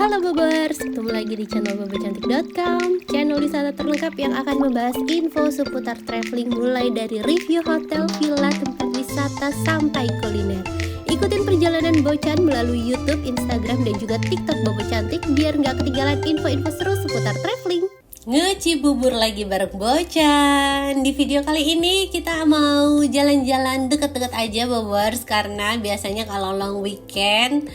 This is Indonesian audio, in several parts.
Halo Bobers, ketemu lagi di channel bobocantik.com, channel wisata terlengkap yang akan membahas info seputar traveling mulai dari review hotel, villa, tempat wisata, sampai kuliner. Ikutin perjalanan Bocan melalui YouTube, Instagram, dan juga TikTok Bobo Cantik biar nggak ketinggalan info-info seru seputar traveling. Ngecibubur lagi bareng Bocan. Di video kali ini kita mau jalan-jalan deket-deket aja Bobers, karena biasanya kalau long weekend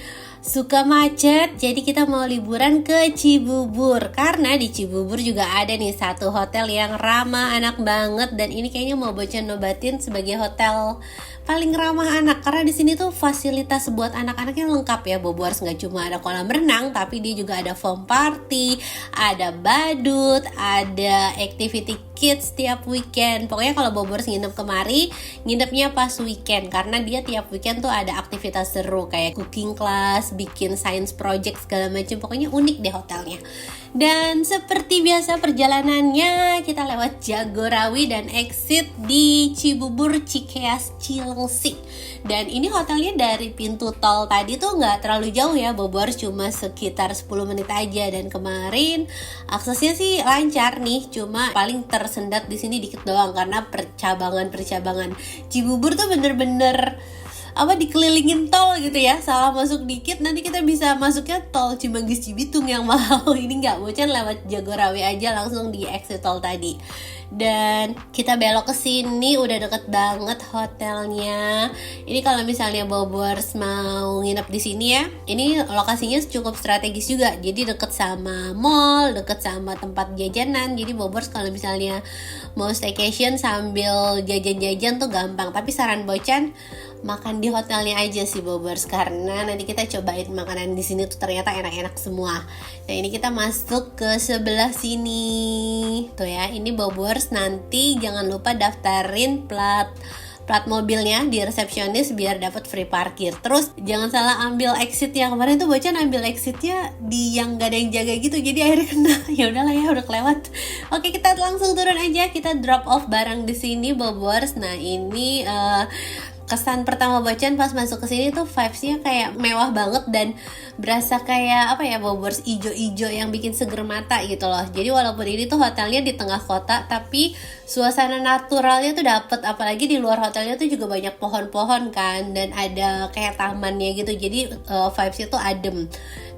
suka macet, jadi kita mau liburan ke Cibubur. Karena di Cibubur juga ada nih satu hotel yang ramah anak banget, dan ini kayaknya mau Bocan nobatin sebagai hotel paling ramah anak, karena di sini tuh fasilitas buat anak-anaknya lengkap ya Bobors. Nggak cuma ada kolam renang, tapi dia juga ada foam party, ada badut, ada activity kids tiap weekend. Pokoknya kalau Bobors nginep kemari, nginepnya pas weekend, karena dia tiap weekend tuh ada aktivitas seru kayak cooking class, bikin science project segala macam. Pokoknya unik deh hotelnya. Dan seperti biasa perjalanannya kita lewat Jagorawi dan exit di Cibubur Cikeas Cilengsi. Dan ini hotelnya dari pintu tol tadi tuh nggak terlalu jauh ya Bobors, cuma sekitar 10 menit aja. Dan kemarin aksesnya sih lancar nih, cuma paling tersendat di sini dikit doang karena percabangan Cibubur tuh bener-bener dikelilingin tol gitu ya. Salah masuk dikit nanti kita bisa masuknya tol Cimanggis Cibitung yang mau. Ini nggak, Bocan lewat Jagorawi aja langsung di exit tol tadi. Dan kita belok ke sini udah deket banget hotelnya. Ini kalau misalnya Bobors mau nginep di sini ya, ini lokasinya cukup strategis juga. Jadi deket sama mall, deket sama tempat jajanan. Jadi Bobors kalau misalnya mau staycation sambil jajan-jajan tuh gampang. Tapi saran Bocan, makan di hotelnya aja sih Bobors, karena nanti kita cobain makanan di sini tuh ternyata enak-enak semua. Nah ini kita masuk ke sebelah sini tuh ya. Ini Bobors nanti jangan lupa daftarin plat mobilnya di resepsionis biar dapat free parkir. Terus jangan salah ambil exit ya. Kemarin tuh Bocan ambil exitnya di yang gak ada yang jaga gitu, jadi akhirnya kena. Ya udahlah ya, udah kelewat. Oke, kita langsung turun aja, kita drop off barang di sini Bobors. Nah ini kesan pertama Bocan pas masuk ke sini tuh vibes-nya kayak mewah banget dan berasa kayak Bobors, ijo-ijo yang bikin seger mata gitu loh. Jadi walaupun ini tuh hotelnya di tengah kota, tapi suasana naturalnya tuh dapet. Apalagi di luar hotelnya tuh juga banyak pohon-pohon kan, dan ada kayak tamannya gitu. Jadi vibes-nya tuh adem.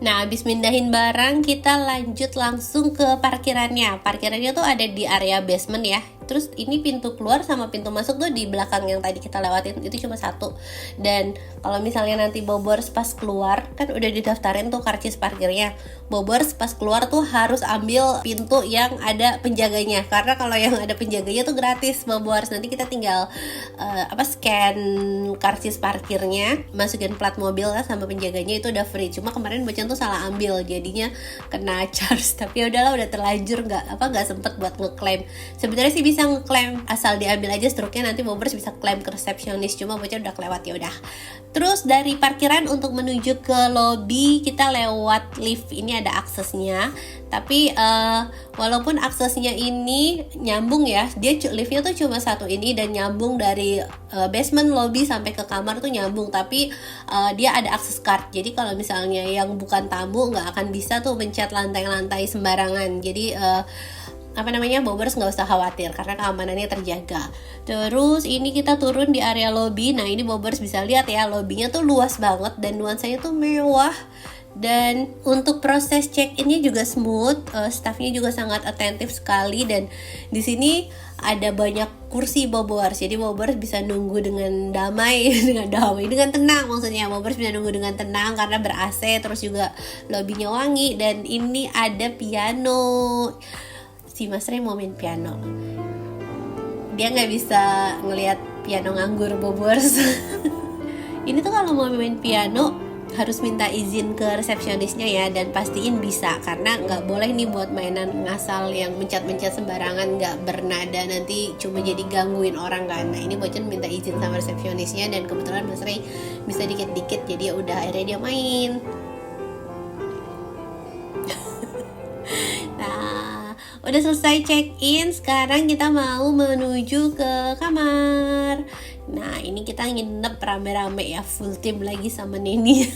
Nah, abis mindahin barang, kita lanjut langsung ke parkirannya. Parkirannya tuh ada di area basement ya. Terus ini pintu keluar sama pintu masuk tuh di belakang yang tadi kita lewatin, itu cuma satu. Dan kalau misalnya nanti Bobors pas keluar, kan udah didaftarin tuh karcis parkirnya. Bobors pas keluar tuh harus ambil pintu yang ada penjaganya, karena kalau yang ada penjaganya tuh gratis Bobors. Nanti kita tinggal scan karcis parkirnya, masukin plat mobil lah sama penjaganya, itu udah free. Cuma kemarin Bocan tuh salah ambil, jadinya kena charge. Tapi udahlah, udah terlanjur, nggak sempet buat ngeklaim. Sebenarnya sih bisa ngeklaim, asal diambil aja struknya, nanti Bobors bisa klaim ke resepsionis. Cuma Bocan udah kelewat, ya udah. Terus dari parkiran untuk menuju ke lobby kita lewat lift. Ini ada aksesnya, tapi walaupun aksesnya ini nyambung ya, dia liftnya tuh cuma satu ini dan nyambung dari basement lobby sampai ke kamar tuh nyambung. Tapi dia ada akses card, jadi kalau misalnya yang bukan tamu nggak akan bisa tuh mencet lantai-lantai sembarangan. Jadi Bobors nggak usah khawatir karena keamanannya terjaga. Terus ini kita turun di area lobby. Nah ini Bobors bisa lihat ya, lobbynya tuh luas banget dan nuansanya tuh mewah. Dan untuk proses check-innya juga smooth, staffnya juga sangat atentif sekali. Dan di sini ada banyak kursi Bobors, jadi Bobors bisa nunggu dengan damai, dengan tenang. Maksudnya Bobors bisa nunggu dengan tenang karena ber-AC, terus juga lobbynya wangi. Dan ini ada piano. Si Mas Rey mau main piano, dia nggak bisa ngelihat piano nganggur Bobors. Ini tuh kalau mau main piano harus minta izin ke resepsionisnya ya, dan pastiin bisa, karena nggak boleh nih buat mainan ngasal yang mencet-mencet sembarangan, nggak bernada, nanti cuma jadi gangguin orang kan. Nah ini Bocan minta izin sama resepsionisnya, dan kebetulan Mas Rey bisa dikit-dikit, jadi ya udah akhirnya dia main. Udah selesai check-in, sekarang kita mau menuju ke kamar. Nah ini kita nginep rame-rame ya, full team lagi sama Nini.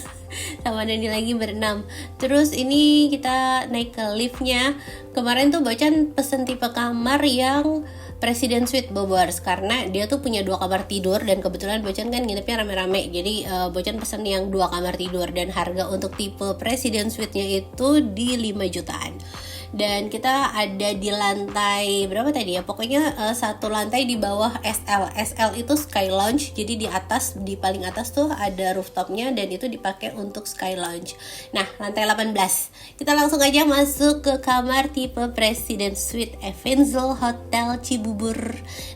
sama Dani lagi berenam. Terus ini kita naik ke liftnya. Kemarin tuh Bocan pesen tipe kamar yang President Suite Bobars, karena dia tuh punya 2 kamar tidur dan kebetulan Bocan kan nginepnya rame-rame. Jadi Bocan pesen yang 2 kamar tidur dan harga untuk tipe President Suite-nya itu di 5 jutaan. Dan kita ada di lantai berapa tadi ya, pokoknya satu lantai di bawah SL itu Sky Lounge. Jadi di atas, di paling atas tuh ada rooftopnya dan itu dipakai untuk Sky Lounge. Nah, lantai 18 kita langsung aja masuk ke kamar tipe President Suite Evansville Hotel Cibubur.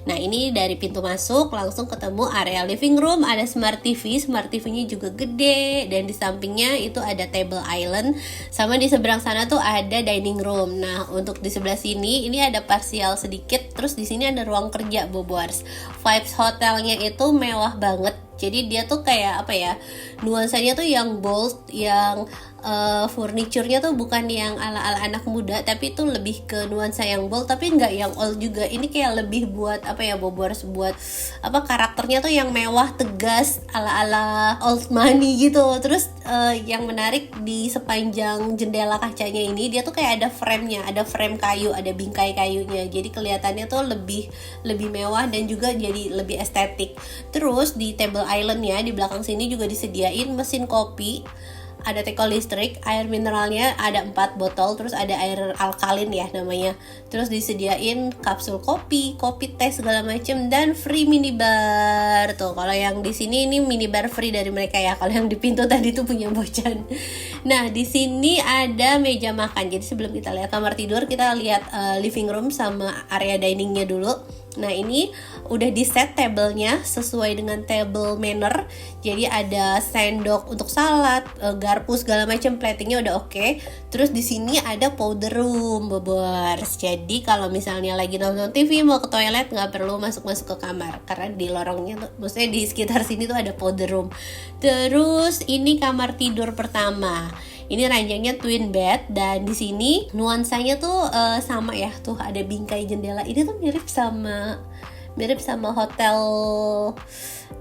Nah, ini dari pintu masuk langsung ketemu area living room, ada smart TV-nya juga gede, dan di sampingnya itu ada table island, sama di seberang sana tuh ada dining room. Nah, untuk di sebelah sini ini ada parsial sedikit, terus di sini ada ruang kerja Bobars. Vibes hotelnya itu mewah banget. Jadi dia tuh kayak apa ya, nuansanya tuh yang bold, yang furniturnya tuh bukan yang ala-ala anak muda, tapi itu lebih ke nuansa yang bold, tapi nggak yang old juga. Ini kayak lebih buat apa ya, Bobors, buat apa, karakternya tuh yang mewah, tegas, ala-ala old money gitu. Terus yang menarik di sepanjang jendela kacanya ini, dia tuh kayak ada frame-nya, ada frame kayu, ada bingkai kayunya. Jadi kelihatannya tuh lebih mewah dan juga jadi lebih estetik. Terus di table island-nya di belakang sini juga disediain mesin kopi, ada teko listrik, air mineralnya ada 4 botol, terus ada air alkalin ya namanya. Terus disediain kapsul kopi, teh segala macem, dan free minibar. Tuh, kalau yang di sini ini minibar free dari mereka ya. Kalau yang di pintu tadi tuh punya Bocan. Nah, di sini ada meja makan. Jadi sebelum kita lihat kamar tidur, kita lihat living room sama area diningnya dulu. Nah, ini udah di set tablenya sesuai dengan table manner. Jadi ada sendok untuk salad, garpu segala macam, platingnya udah oke. Terus di sini ada powder room, Bobors. Jadi kalau misalnya lagi nonton TV mau ke toilet nggak perlu masuk ke kamar, karena di lorongnya tuh, maksudnya di sekitar sini tuh ada powder room. Terus ini kamar tidur pertama. Ini ranjangnya twin bed, dan di sini nuansanya tuh sama ya, tuh ada bingkai jendela. Ini tuh mirip sama hotel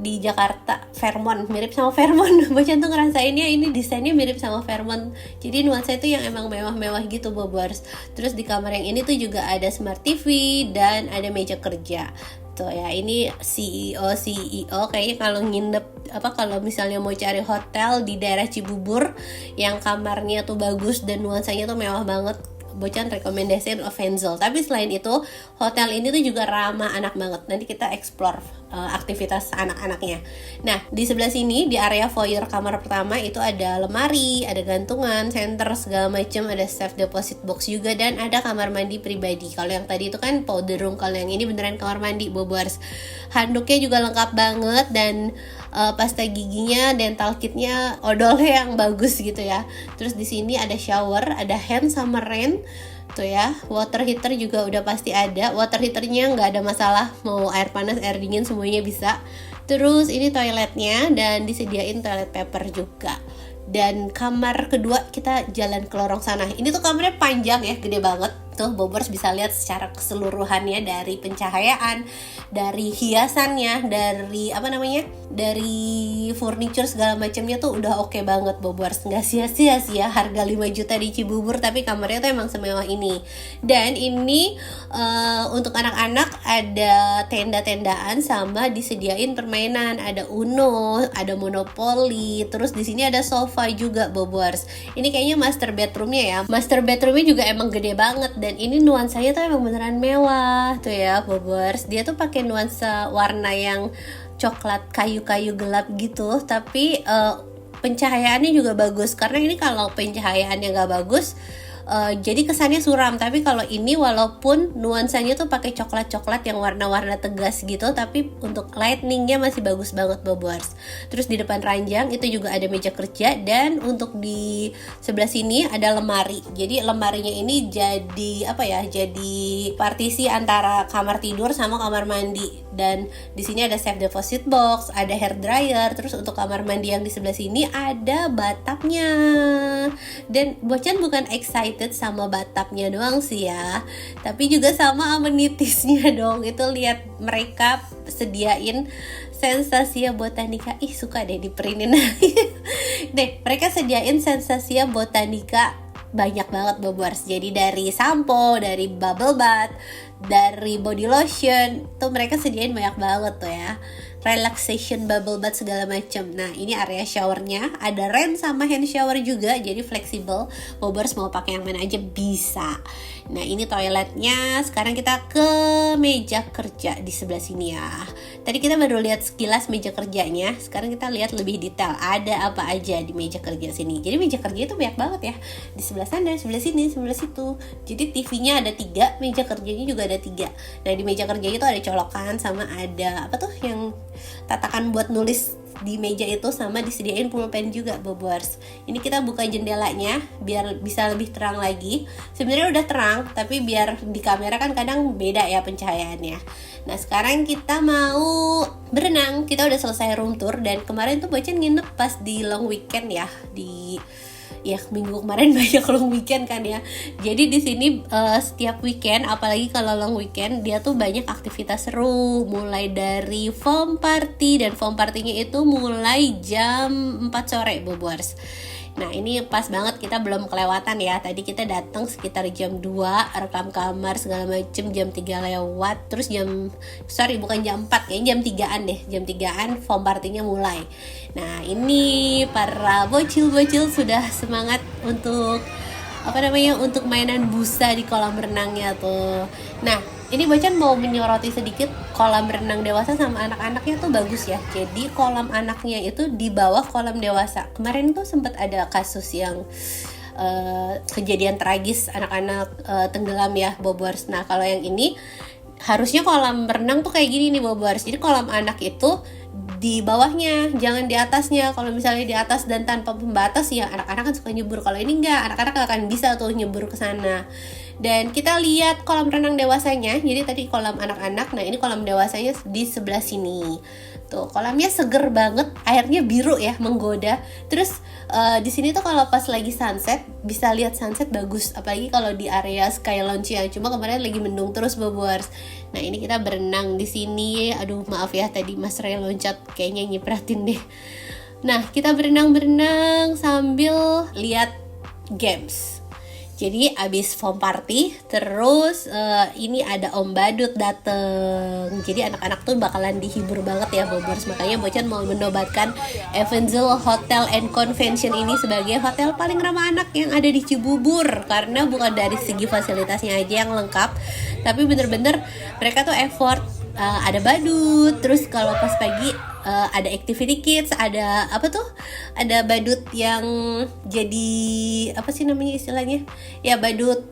di Jakarta, Fairmont, mirip sama Fairmont. Bocan tuh ngerasainnya ini desainnya mirip sama Fairmont. Jadi nuansa itu yang emang mewah-mewah gitu, Bobors. Terus di kamar yang ini tuh juga ada smart TV dan ada meja kerja. Tuh ya, ini CEO kayaknya kalau nginep kalau misalnya mau cari hotel di daerah Cibubur yang kamarnya tuh bagus dan nuansanya tuh mewah banget, Bocan rekomendasiin Evansville. Tapi selain itu, hotel ini tuh juga ramah anak banget. Nanti kita explore aktivitas anak-anaknya. Nah, di sebelah sini di area foyer kamar pertama itu ada lemari, ada gantungan, senter segala macam, ada safe deposit box juga, dan ada kamar mandi pribadi. Kalau yang tadi itu kan powder room, kalau yang ini beneran kamar mandi, Bobors. Handuknya juga lengkap banget, dan pasta giginya, dental kitnya, odolnya yang bagus gitu ya. Terus di sini ada shower, ada hand sama rain. Tuh ya, water heater juga udah pasti ada. Water heaternya nggak ada masalah, mau air panas, air dingin semuanya bisa. Terus ini toiletnya, dan disediain toilet paper juga. Dan kamar kedua kita jalan ke lorong sana. Ini tuh kamarnya panjang ya, gede banget. Tuh, Bobors bisa lihat secara keseluruhannya, dari pencahayaan, dari hiasannya, dari dari furniture segala macamnya tuh udah oke banget, Bobors. Nggak sia-sia sih ya harga 5 juta di Cibubur, tapi kamarnya tuh emang semewah ini. Dan ini untuk anak-anak ada tenda-tendaan sama disediain permainan, ada Uno, ada Monopoly, terus di sini ada sofa juga, Bobors. Ini kayaknya master bedroomnya ya. Master bedroomnya juga emang gede banget, dan ini nuansanya tuh emang beneran mewah tuh ya, Bobors. Dia tuh pakai nuansa warna yang coklat kayu-kayu gelap gitu, tapi pencahayaannya juga bagus. Karena ini kalau pencahayaannya nggak bagus, jadi kesannya suram. Tapi kalau ini walaupun nuansanya tuh pakai coklat-coklat yang warna-warna tegas gitu, tapi untuk lightningnya masih bagus banget, Bobors. Terus di depan ranjang itu juga ada meja kerja, dan untuk di sebelah sini ada lemari. Jadi lemarinya ini jadi jadi partisi antara kamar tidur sama kamar mandi. Dan di sini ada safe deposit box, ada hair dryer. Terus untuk kamar mandi yang di sebelah sini ada bathtubnya. Dan Bocan bukan excited excited sama bathtubnya doang sih ya, tapi juga sama amenitisnya dong. Itu lihat mereka sediain Sensasia Botanica. Ih, suka deh diperinin. Deh, mereka sediain Sensasia Botanica banyak banget Bobers. Jadi dari sampo, dari bubble bath, dari body lotion, tuh mereka sediain banyak banget tuh ya. Relaxation bubble bath segala macam. Nah, ini area showernya, ada rain sama hand shower juga, jadi fleksibel. Bobers mau pakai yang mana aja bisa. Nah, ini toiletnya. Sekarang kita ke meja kerja di sebelah sini ya. Tadi kita baru lihat sekilas meja kerjanya. Sekarang kita lihat lebih detail. Ada apa aja di meja kerja sini. Jadi meja kerja itu banyak banget ya. Di sebelah sana, sebelah sini, sebelah situ. Jadi TV-nya ada 3, meja kerjanya juga ada 3. Nah, di meja kerja itu ada colokan sama ada apa tuh yang tatakan buat nulis di meja itu, sama disediain pulpen juga Bobers. Ini kita buka jendelanya biar bisa lebih terang lagi. Sebenarnya udah terang, tapi biar di kamera kan kadang beda ya pencahayaannya. Nah, sekarang kita mau berenang. Kita udah selesai room tour dan kemarin tuh Bocan nginep pas di long weekend ya, minggu kemarin banyak long weekend kan ya. Jadi di sini setiap weekend, apalagi kalau long weekend, dia tuh banyak aktivitas seru. Mulai dari foam party, dan foam partinya itu mulai jam 4 sore Bobers. Nah, ini pas banget, kita belum kelewatan ya. Tadi kita datang sekitar jam 2, rekam kamar segala macem, jam 3 lewat. Terus bukan jam 4, kayaknya jam 3an deh. Jam 3an foam partinya mulai. Nah, ini para bocil-bocil sudah semangat untuk untuk mainan busa di kolam renangnya tuh. Nah, ini Bocan mau menyoroti sedikit kolam renang dewasa sama anak-anaknya tuh bagus ya. Jadi kolam anaknya itu di bawah kolam dewasa. Kemarin tuh sempat ada kasus yang kejadian tragis anak-anak tenggelam ya Bobers. Nah, kalau yang ini harusnya kolam renang tuh kayak gini nih Bobers. Jadi kolam anak itu di bawahnya, jangan di atasnya. Kalau misalnya di atas dan tanpa pembatas ya anak-anak kan suka nyebur. Kalau ini enggak, anak-anak akan bisa tuh nyebur ke sana. Dan kita lihat kolam renang dewasanya. Jadi tadi kolam anak-anak, nah ini kolam dewasanya di sebelah sini. Tuh, kolamnya seger banget, airnya biru ya, menggoda. Terus di sini tuh kalau pas lagi sunset, bisa lihat sunset bagus. Apalagi kalau di area Sky Lounge ya. Cuma kemarin lagi mendung terus Bobers. Nah, ini kita berenang di sini. Aduh, maaf ya tadi Mas Ray loncat, kayaknya nyipratin deh. Nah, kita berenang-berenang sambil lihat games. Jadi abis foam party, terus ini ada Om Badut dateng. Jadi anak-anak tuh bakalan dihibur banget ya Bobers. Makanya Bocan mau menobatkan Evansville Hotel and Convention ini sebagai hotel paling ramah anak yang ada di Cibubur. Karena bukan dari segi fasilitasnya aja yang lengkap, tapi bener-bener mereka tuh effort. Ada badut, terus kalau pas pagi ada activity kids, ada ada badut yang jadi apa sih namanya istilahnya ya, badut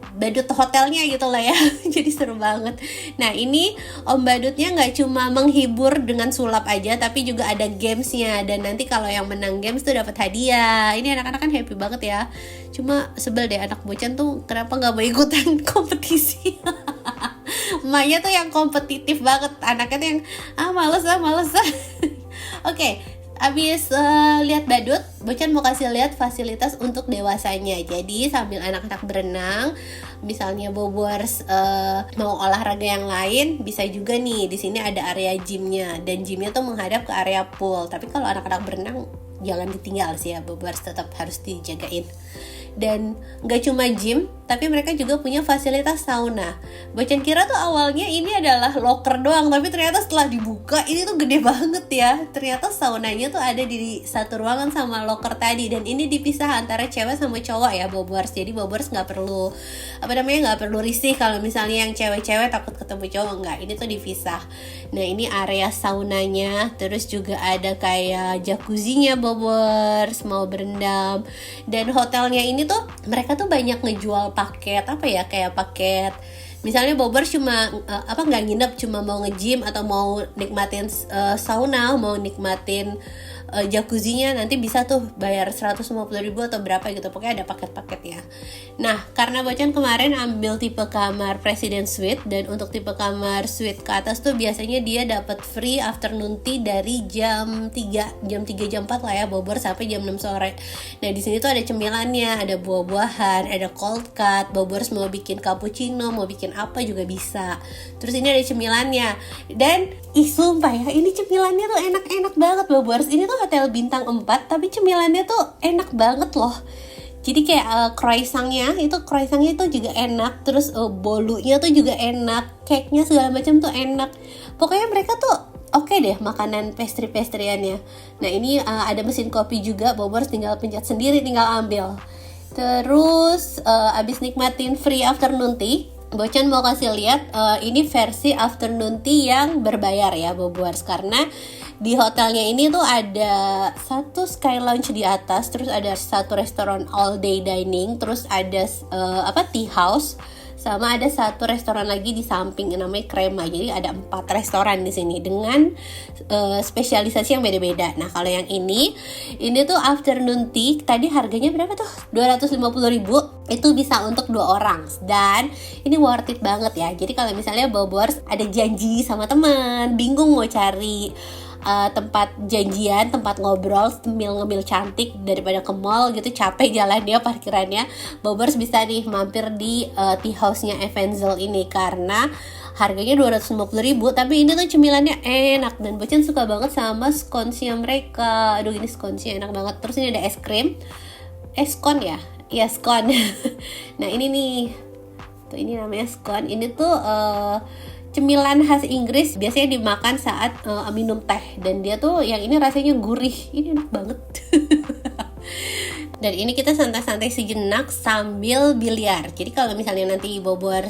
hotelnya gitu lah ya. Jadi seru banget. Nah, ini Om Badutnya nggak cuma menghibur dengan sulap aja, tapi juga ada gamesnya, dan nanti kalau yang menang games tuh dapat hadiah. Ini anak-anak kan happy banget ya. Cuma sebel deh anak Bocan tuh kenapa nggak mau ikutan kompetisi. Emaknya tuh yang kompetitif banget, anaknya tuh yang males. Oke, abis lihat badut, Bocan mau kasih lihat fasilitas untuk dewasanya. Jadi sambil anak-anak berenang, misalnya Bobers mau olahraga yang lain, bisa juga nih. Di sini ada area gymnya, dan gymnya tuh menghadap ke area pool. Tapi kalau anak-anak berenang jangan ditinggal sih ya, Bobers tetap harus dijagain. Dan gak cuma gym, tapi mereka juga punya fasilitas sauna. Bocan kira tuh awalnya ini adalah locker doang, tapi ternyata setelah dibuka ini tuh gede banget ya. Ternyata saunanya tuh ada di satu ruangan sama locker tadi, dan ini dipisah antara cewek sama cowok ya Bobers. Jadi Bobers nggak perlu risih kalau misalnya yang cewek-cewek takut ketemu cowok, nggak. Ini tuh dipisah. Nah, ini area saunanya, terus juga ada kayak jacuzzinya Bobers mau berendam. Dan hotelnya ini tuh mereka tuh banyak ngejual paket kayak paket, misalnya Bobers cuma nggak nginep, cuma mau nge-gym atau mau nikmatin sauna, mau nikmatin jacuzzinya, nanti bisa tuh bayar 150.000 atau berapa gitu, pokoknya ada paket-paket ya. Nah, karena Bocan kemarin ambil tipe kamar Presiden Suite, dan untuk tipe kamar suite ke atas tuh biasanya dia dapat free afternoon tea dari jam 3 jam 4 lah ya, Bobor sampai jam 6 sore. Nah, di sini tuh ada cemilannya, ada buah-buahan, ada cold cut, Bobor mau bikin cappuccino, mau bikin apa juga bisa. Terus ini ada cemilannya. Dan sumpah ya, ini cemilannya tuh enak-enak banget Bobor. Ini tuh hotel bintang 4 tapi cemilannya tuh enak banget loh. Jadi kayak croissantnya itu juga enak, terus bolunya tuh juga enak, cake-nya segala macam tuh enak. Pokoknya mereka tuh oke deh makanan pastry-pastryannya. Nah ini ada mesin kopi juga, Bobor tinggal pencet sendiri, tinggal ambil. Terus abis nikmatin free afternoon tea, Bocan mau kasih lihat ini versi afternoon tea yang berbayar ya Bobor, karena di hotelnya ini tuh ada satu sky lounge di atas, terus ada satu restoran all day dining, terus ada tea house, sama ada satu restoran lagi di samping namanya Crema. Jadi ada 4 restoran di sini dengan spesialisasi yang beda-beda. Nah kalau yang ini tuh afternoon tea, tadi harganya berapa tuh? 250.000, itu bisa untuk 2 orang, dan ini worth it banget ya. Jadi kalau misalnya Bobor ada janji sama teman, bingung mau cari tempat janjian, tempat ngobrol, ngemil cantik daripada ke mall gitu, capek jalannya, parkirannya, Bobor bisa nih mampir di tea house-nya Evenzel ini karena harganya 250.000, tapi ini tuh cemilannya enak, dan Bocan suka banget sama scones-nya mereka. Aduh ini scones-nya enak banget. Terus ini ada es krim, scone ya? Iya scone. Nah ini nih, tuh ini namanya scone. Ini tuh cemilan khas Inggris, biasanya dimakan saat minum teh, dan dia tuh yang ini rasanya gurih, ini enak banget. Dan ini kita santai-santai sejenak sambil biliar. Jadi kalau misalnya nanti Bobor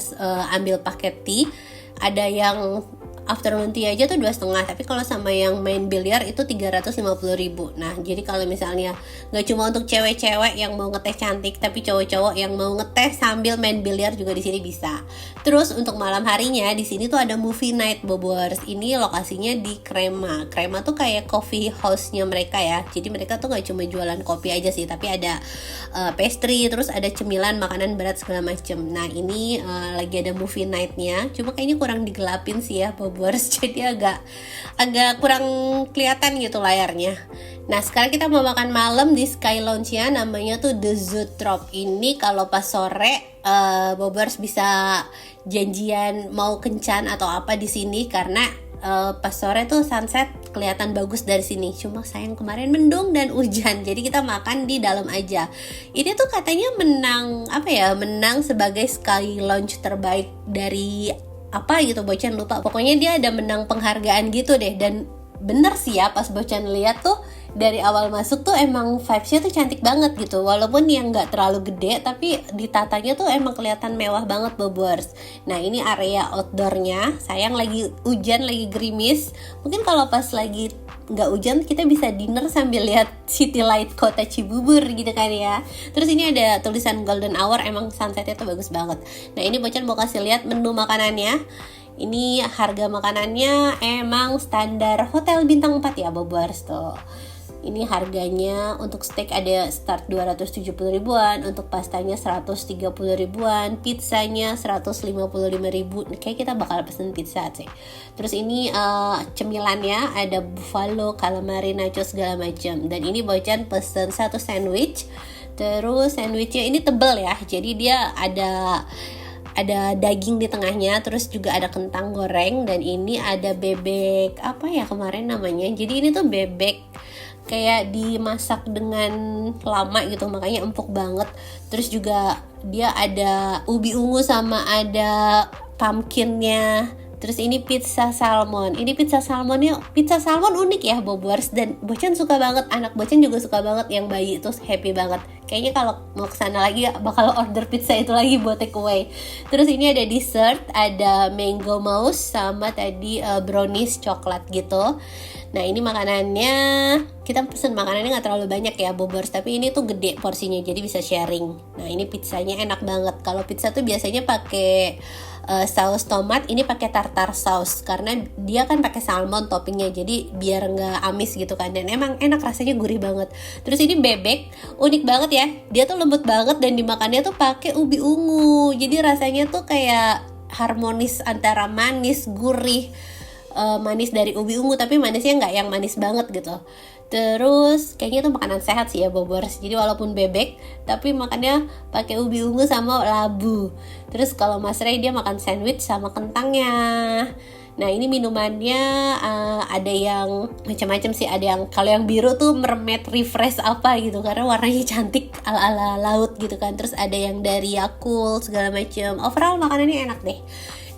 ambil paket tea, ada yang afternoon tea aja tuh 2,5, tapi kalau sama yang main biliar itu 350.000. Nah jadi kalau misalnya nggak cuma untuk cewek-cewek yang mau ngeteh cantik, tapi cowok-cowok yang mau ngeteh sambil main biliar juga di sini bisa. Terus untuk malam harinya di sini tuh ada movie night Bobor. Ini lokasinya di Crema. Crema tuh kayak coffee house-nya mereka ya. Jadi mereka tuh nggak cuma jualan kopi aja sih, tapi ada pastry, terus ada cemilan, makanan berat segala macem. Nah ini lagi ada movie night-nya. Cuma kayaknya kurang digelapin sih ya Bobor, jadi agak kurang kelihatan gitu layarnya. Nah sekarang kita mau makan malam di Sky Lounge-nya, namanya tuh The Zoetrope. Ini kalau pas sore Bobor bisa janjian mau kencan atau apa di sini, karena pas sore tuh sunset kelihatan bagus dari sini. Cuma sayang kemarin mendung dan hujan, jadi kita makan di dalam aja. Ini tuh katanya menang sebagai Sky Lounge terbaik dari apa gitu, Bocan lupa. Pokoknya dia ada menang penghargaan gitu deh. Dan bener sih ya, pas Bocan lihat tuh dari awal masuk tuh emang vibes-nya tuh cantik banget gitu. Walaupun yang gak terlalu gede, tapi ditatanya tuh emang kelihatan mewah banget Bobor. Nah ini area outdoornya. Sayang lagi hujan, lagi gerimis. Mungkin kalau pas lagi nggak hujan kita bisa dinner sambil lihat City Light Kota Cibubur gitu kan ya. Terus ini ada tulisan golden hour, emang sunsetnya tuh bagus banget. Nah ini Bocan mau kasih lihat menu makanannya. Ini harga makanannya emang standar hotel bintang 4 ya Bobor tuh. Ini harganya untuk steak ada start 270.000-an, untuk pastanya 130.000-an, pizzanya 155.000. Kayak kita bakal pesen pizza sih. Terus ini cemilannya ada buffalo, calamari, nachos segala macam. Dan ini Bocan pesen 1 sandwich. Terus sandwichnya ini tebel ya, jadi dia ada daging di tengahnya, terus juga ada kentang goreng, dan ini ada bebek apa ya kemarin namanya. Jadi ini tuh bebek kayak dimasak dengan lama gitu, makanya empuk banget. Terus juga dia ada ubi ungu sama ada pumpkinnya. Terus ini pizza salmon. Ini pizza salmon unik ya Bobor, dan Bocan suka banget, anak Bocan juga suka banget, yang bayi itu happy banget. Kayaknya kalau mau kesana lagi bakal order pizza itu lagi buat take away. Terus ini ada dessert, ada mango mousse sama tadi brownies coklat gitu. Nah ini makanannya, kita pesen makanannya nggak terlalu banyak ya Bobers, tapi ini tuh gede porsinya jadi bisa sharing. Nah ini pizzanya enak banget. Kalau pizza tuh biasanya pakai saus tomat, ini pakai tartar sauce karena dia kan pakai salmon toppingnya, jadi biar nggak amis gitu kan, dan emang enak, rasanya gurih banget. Terus ini bebek unik banget ya, dia tuh lembut banget dan dimakannya tuh pakai ubi ungu, jadi rasanya tuh kayak harmonis antara manis gurih. Manis dari ubi ungu tapi manisnya nggak yang manis banget gitu. Terus kayaknya itu makanan sehat sih ya Bobors. Jadi walaupun bebek tapi makannya pakai ubi ungu sama labu. Terus kalau Mas Ray dia makan sandwich sama kentangnya. Nah ini minumannya ada yang macam-macam sih. Ada yang kalau yang biru tuh mermaid refresh apa gitu karena warnanya cantik ala-ala laut gitu kan. Terus ada yang dari Yakult segala macam. Overall makanannya enak deh.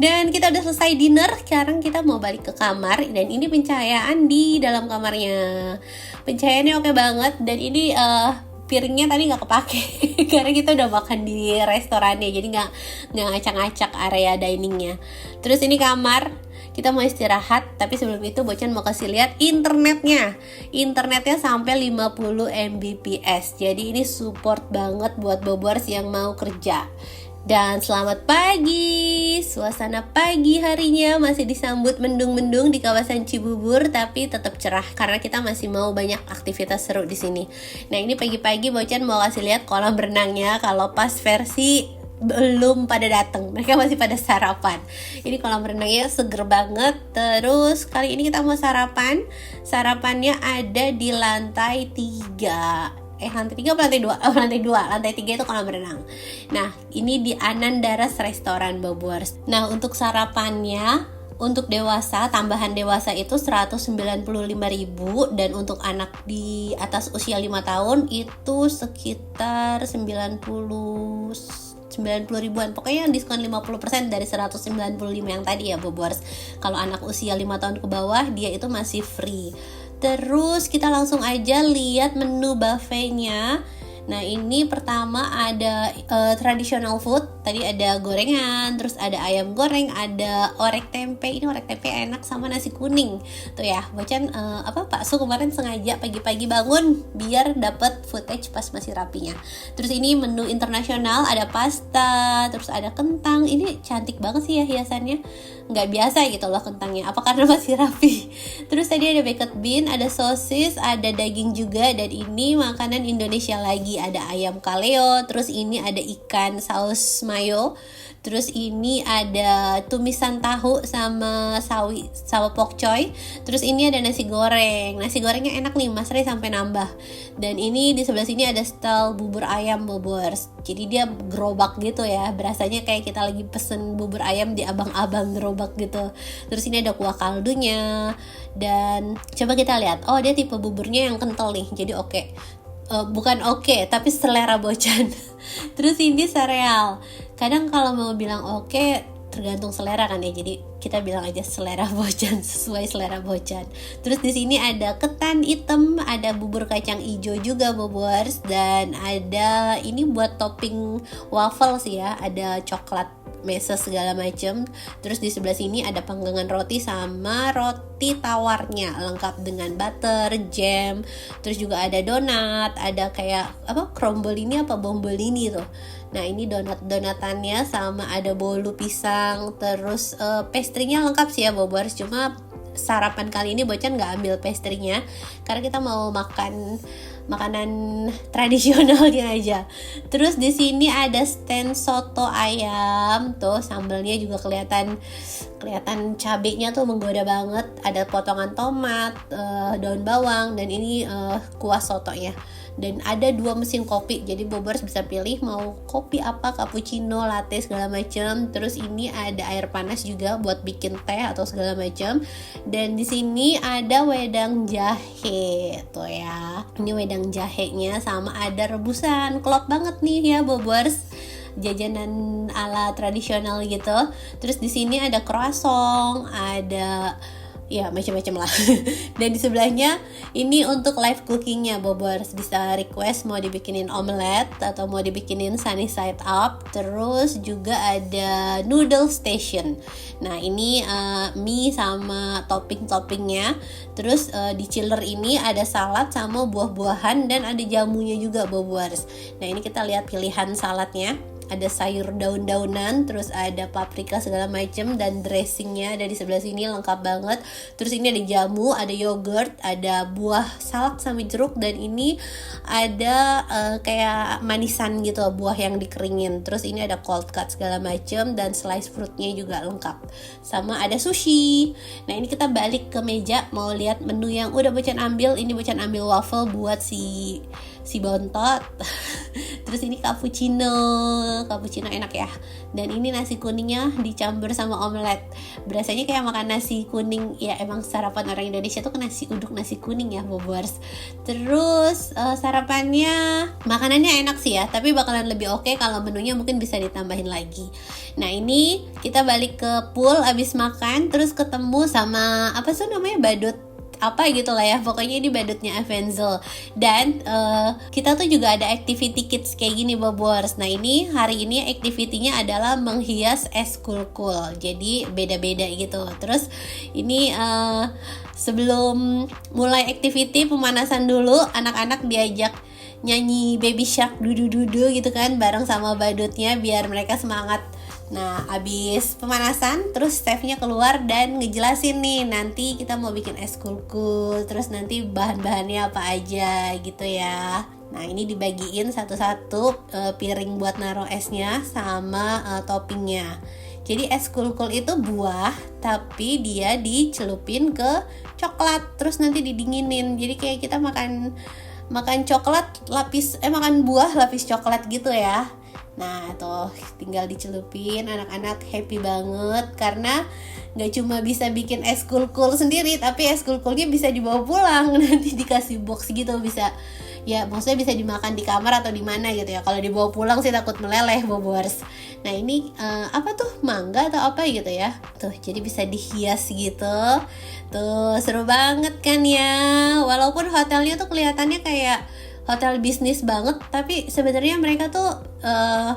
Dan kita udah selesai dinner, sekarang kita mau balik ke kamar. Dan ini pencahayaan di dalam kamarnya. Pencahayaannya oke banget. Dan ini piringnya tadi nggak kepake karena kita udah makan di restorannya, jadi nggak ngacak-ngacak area diningnya. Terus ini kamar, kita mau istirahat, tapi sebelum itu Bocan mau kasih lihat internetnya sampai 50 Mbps, jadi ini support banget buat Bobors yang mau kerja. Dan selamat pagi, suasana pagi harinya masih disambut mendung-mendung di kawasan Cibubur, tapi tetap cerah karena kita masih mau banyak aktivitas seru di sini. Nah ini pagi-pagi Bocan mau kasih lihat kolam renangnya, kalau pas versi belum pada datang, mereka masih pada sarapan. Ini kolam renangnya seger banget. Terus kali ini kita mau sarapannya ada di lantai 3. Lantai 3 atau lantai 2? Lantai 2, lantai 3 itu kolam renang. Nah ini di Anandaras Restoran Bobors. Nah untuk sarapannya, untuk dewasa, tambahan dewasa itu 195.000, dan untuk anak di atas usia 5 tahun itu sekitar 90 ribuan, pokoknya yang diskon 50% dari 195 yang tadi ya Bobors. Kalau anak usia 5 tahun ke bawah dia itu masih free. Terus kita langsung aja lihat menu buffetnya. Nah ini pertama ada traditional food, tadi ada gorengan, terus ada ayam goreng, ada orek tempe. Ini orek tempe enak sama nasi kuning. Tuh ya, Bocan Pak Su kemarin sengaja pagi-pagi bangun biar dapat footage pas masih rapinya. Terus ini menu internasional, ada pasta, terus ada kentang. Ini cantik banget sih ya hiasannya. Nggak biasa gitu loh kentangnya, apa karena masih rapi. Terus tadi ada baked bean, ada sosis, ada daging juga, dan ini makanan Indonesia lagi, ada ayam kaleo, terus ini ada ikan saus mayo, terus ini ada tumisan tahu sama pokcoy, terus ini ada nasi gorengnya enak nih, Mas Ray sampai nambah. Dan ini di sebelah sini ada style bubur ayam Bobors, jadi dia gerobak gitu ya, berasanya kayak kita lagi pesen bubur ayam di abang-abang gerobak gitu. Terus ini ada kuah kaldunya, dan coba kita lihat, oh dia tipe buburnya yang kental nih, jadi oke. Bukan oke, tapi selera Bocan. Terus ini sereal. Kadang kalau mau bilang oke, tergantung selera kan ya. Jadi kita bilang aja selera Bocan, sesuai selera Bocan. Terus di sini ada ketan hitam, ada bubur kacang hijau juga Bobors, dan ada ini buat topping waffle sih ya, ada coklat meses segala macam. Terus di sebelah sini ada panggangan roti sama roti tawarnya lengkap dengan butter, jam. Terus juga ada donat, ada kayak crombolini apa bombolini tuh. Nah ini donatannya sama ada bolu pisang. Terus pastry-nya lengkap sih ya Bobors. Cuma sarapan kali ini Bocan nggak ambil pastry-nya karena kita mau makan makanan tradisionalnya aja. Terus di sini ada stand soto ayam, tuh sambalnya juga kelihatan cabenya tuh menggoda banget. Ada potongan tomat, daun bawang, dan ini kuah sotonya. Dan ada 2 mesin kopi, jadi Bobors bisa pilih mau kopi apa, cappuccino, latte segala macam. Terus ini ada air panas juga buat bikin teh atau segala macam. Dan di sini ada wedang jahe tuh ya. Ini wedang jahenya sama ada rebusan. Klop banget nih ya Bobors, jajanan ala tradisional gitu. Terus di sini ada croissant, ada ya macam-macam lah. Dan di sebelahnya ini untuk live cookingnya, Bobers bisa request mau dibikinin omelet atau mau dibikinin sunny side up. Terus juga ada noodle station. Nah ini mie sama topping-toppingnya. Terus di chiller ini ada salad sama buah-buahan dan ada jamunya juga, Bobers. Nah ini kita lihat pilihan saladnya. Ada sayur daun-daunan, terus ada paprika segala macam, dan dressingnya ada di sebelah sini lengkap banget. Terus ini ada jamu, ada yogurt, ada buah salak sama jeruk, dan ini ada kayak manisan gitu, buah yang dikeringin. Terus ini ada cold cut segala macam, dan slice fruitnya juga lengkap. Sama ada sushi. Nah ini kita balik ke meja mau lihat menu yang udah Bocan ambil. Ini Bocan ambil waffle buat si bontot. Terus ini cappuccino enak ya. Dan ini nasi kuningnya dicampur sama omelet. Berasanya kayak makan nasi kuning. Ya emang sarapan orang Indonesia tuh nasi uduk nasi kuning ya, Bobers. Terus sarapannya, makanannya enak sih ya, tapi bakalan lebih oke kalau menunya mungkin bisa ditambahin lagi. Nah ini kita balik ke pool abis makan, terus ketemu sama apa sih namanya, badut apa gitu lah ya, pokoknya ini badutnya Avenzel. Dan kita tuh juga ada activity kids kayak gini, Bobors. Nah ini hari ini activity-nya adalah menghias es cool. Jadi beda-beda gitu. Terus ini sebelum mulai activity pemanasan dulu, anak-anak diajak nyanyi Baby Shark dudu gitu kan bareng sama badutnya biar mereka semangat. Nah abis pemanasan terus chefnya keluar dan ngejelasin nih, nanti kita mau bikin es cool, terus nanti bahan-bahannya apa aja gitu ya. Nah ini dibagiin satu-satu piring buat naruh esnya sama toppingnya. Jadi es cool itu buah tapi dia dicelupin ke coklat terus nanti didinginin. Jadi kayak kita makan coklat lapis makan buah lapis coklat gitu ya. Nah tuh tinggal dicelupin, anak-anak happy banget karena gak cuma bisa bikin es cool sendiri, tapi es coolnya bisa dibawa pulang, nanti dikasih box gitu, bisa ya maksudnya bisa dimakan di kamar atau di mana gitu ya. Kalau dibawa pulang sih takut meleleh, Bobors. Nah ini apa tuh, mangga atau apa gitu ya, tuh jadi bisa dihias gitu. Tuh seru banget kan ya, walaupun hotelnya tuh kelihatannya kayak hotel bisnis banget, tapi sebenarnya mereka tuh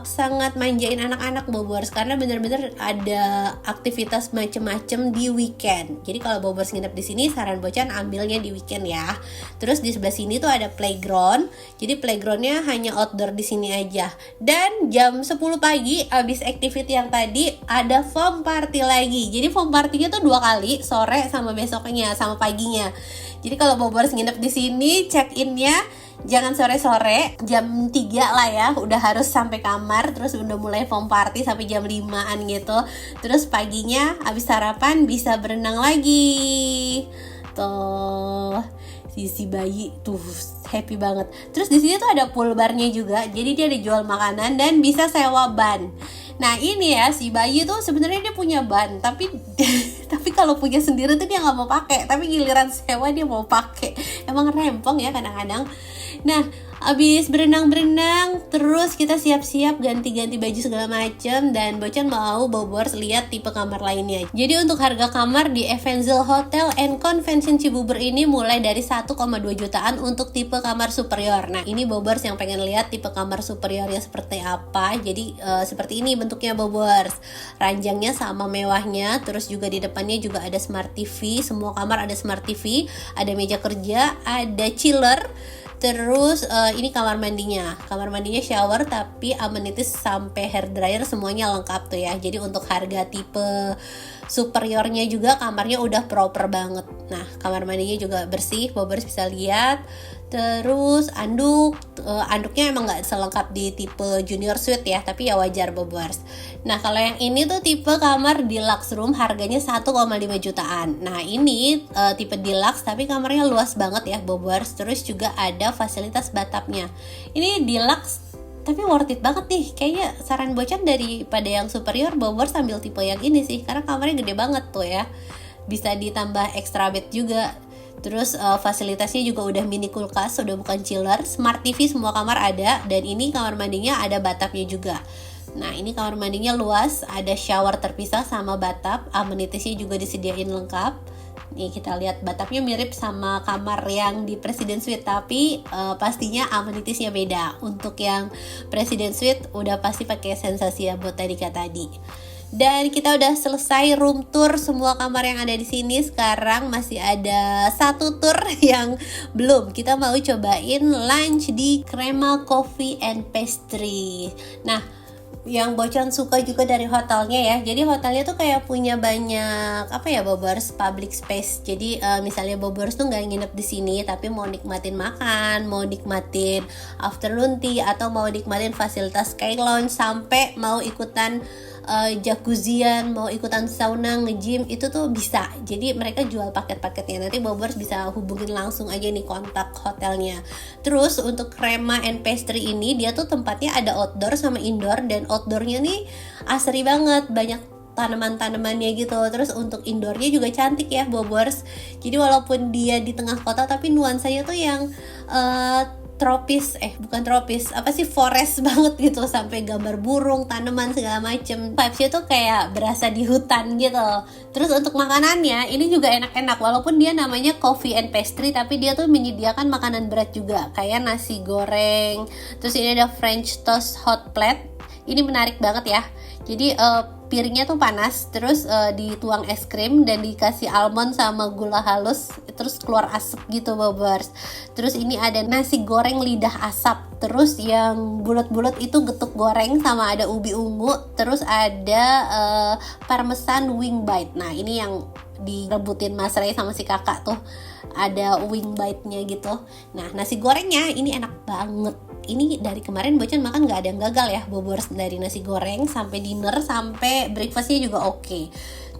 sangat manjain anak-anak, Bobors, karena bener-bener ada aktivitas macem-macem di weekend. Jadi kalau Bobors nginep di sini, saran Bocan ambilnya di weekend ya. Terus di sebelah sini tuh ada playground. Jadi playgroundnya hanya outdoor di sini aja. Dan jam 10 pagi abis activity yang tadi ada foam party lagi. Jadi foam partinya tuh 2 kali, sore sama besoknya sama paginya. Jadi kalau Bobors nginep di sini, check-innya jangan sore-sore, jam 3 lah ya, udah harus sampai kamar. Terus udah mulai foam party sampai jam 5-an gitu. Terus paginya habis sarapan bisa berenang lagi. Tuh si bayi tuh happy banget. Terus di sini tuh ada pool barnya juga. Jadi dia ada jual makanan dan bisa sewa ban. Nah ini ya, si bayi tuh sebenarnya dia punya ban, tapi kalau punya sendiri tuh dia nggak mau pakai, tapi giliran sewa dia mau pakai. Emang rempong ya kadang-kadang. Nah abis berenang terus kita siap-siap ganti-ganti baju segala macem, dan Bocan mau Bobors lihat tipe kamar lainnya. Jadi untuk harga kamar di Avenzel Hotel and Convention Cibubur ini mulai dari 1,2 jutaan untuk tipe kamar superior. Nah ini Bobors yang pengen lihat tipe kamar superiornya seperti apa. Jadi seperti ini bentuknya, Bobors. Ranjangnya sama mewahnya, terus juga di depannya juga ada smart TV. Semua kamar ada smart TV, ada meja kerja, ada chiller. Terus ini kamar mandinya shower tapi amenities sampai hair dryer semuanya lengkap tuh ya. Jadi untuk harga tipe superiornya juga kamarnya udah proper banget. Nah kamar mandinya juga bersih, Bobors bisa lihat. Terus anduknya emang gak selengkap di tipe junior suite ya, tapi ya wajar, Bobors. Nah kalau yang ini tuh tipe kamar deluxe room, harganya 1,5 jutaan. Nah ini tipe deluxe tapi kamarnya luas banget ya, Bobors. Terus juga ada fasilitas bathtubnya. Ini deluxe tapi worth it banget nih. Kayaknya saran Bocan daripada yang superior, Bobors ambil tipe yang ini sih, karena kamarnya gede banget tuh ya. Bisa ditambah extra bed juga. Terus fasilitasnya juga udah mini kulkas, udah bukan chiller. Smart TV semua kamar ada. Dan ini kamar mandinya ada bathtubnya juga. Nah ini kamar mandinya luas, ada shower terpisah sama bathtub. Amenitiesnya juga disediain lengkap. Nih kita lihat batapnya mirip sama kamar yang di Presiden Suite, tapi pastinya amenitiesnya beda. Untuk yang Presiden Suite udah pasti pakai Sensasia Botanica tadi. Dan kita udah selesai room tour semua kamar yang ada di sini. Sekarang masih ada satu tour yang belum. Kita mau cobain lunch di Crema Coffee and Pastry. Nah, yang Bocan suka juga dari hotelnya ya, jadi hotelnya tuh kayak punya banyak Bobers public space. Jadi misalnya Bobers tuh nggak nginep di sini, tapi mau nikmatin makan, mau nikmatin afternoon tea, atau mau nikmatin fasilitas sky lounge, sampai mau ikutan jacuzzian, mau ikutan sauna, nge-gym, itu tuh bisa. Jadi mereka jual paket-paketnya. Nanti Bobers bisa hubungin langsung aja nih kontak hotelnya. Terus untuk Crema and Pastry ini dia tuh tempatnya ada outdoor sama indoor, dan outdoornya nih asri banget, banyak tanaman-tanamannya gitu. Terus untuk indoornya juga cantik ya Bobers. Jadi walaupun dia di tengah kota, tapi nuansanya tuh yang forest banget gitu, sampai gambar burung, tanaman segala macem. Vibesnya tuh kayak berasa di hutan gitu. Terus untuk makanannya ini juga enak-enak, walaupun dia namanya Coffee and Pastry, tapi dia tuh menyediakan makanan berat juga, kayak nasi goreng. Terus ini ada French toast hot plate. Ini menarik banget ya. Jadi piringnya tuh panas, terus dituang es krim dan dikasih almond sama gula halus, terus keluar asap gitu Bobers. Terus ini ada nasi goreng lidah asap, terus yang bulat-bulat itu getuk goreng sama ada ubi ungu, terus ada parmesan wing bite. Nah ini yang direbutin Mas Ray sama si kakak tuh, ada wing bite-nya gitu. Nah nasi gorengnya ini enak banget. Ini dari kemarin Bocan makan gak ada yang gagal ya Bobers, dari nasi goreng sampai dinner sampai breakfastnya juga oke.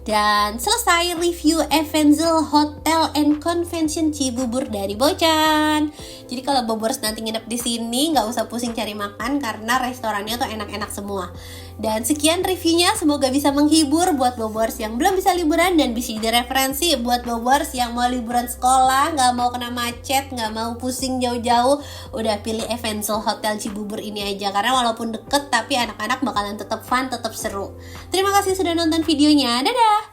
Dan selesai review Evenzel Hotel and Convention Cibubur dari Bocan. Jadi kalau Bobers nanti nginep di sini nggak usah pusing cari makan, karena restorannya tuh enak-enak semua. Dan sekian reviewnya, semoga bisa menghibur buat Bobers yang belum bisa liburan, dan bisa jadi referensi buat Bobers yang mau liburan sekolah, nggak mau kena macet, nggak mau pusing jauh-jauh. Udah pilih Evenzel Hotel Cibubur ini aja, karena walaupun deket tapi anak-anak bakalan tetap fun, tetap seru. Terima kasih sudah nonton videonya, dadah!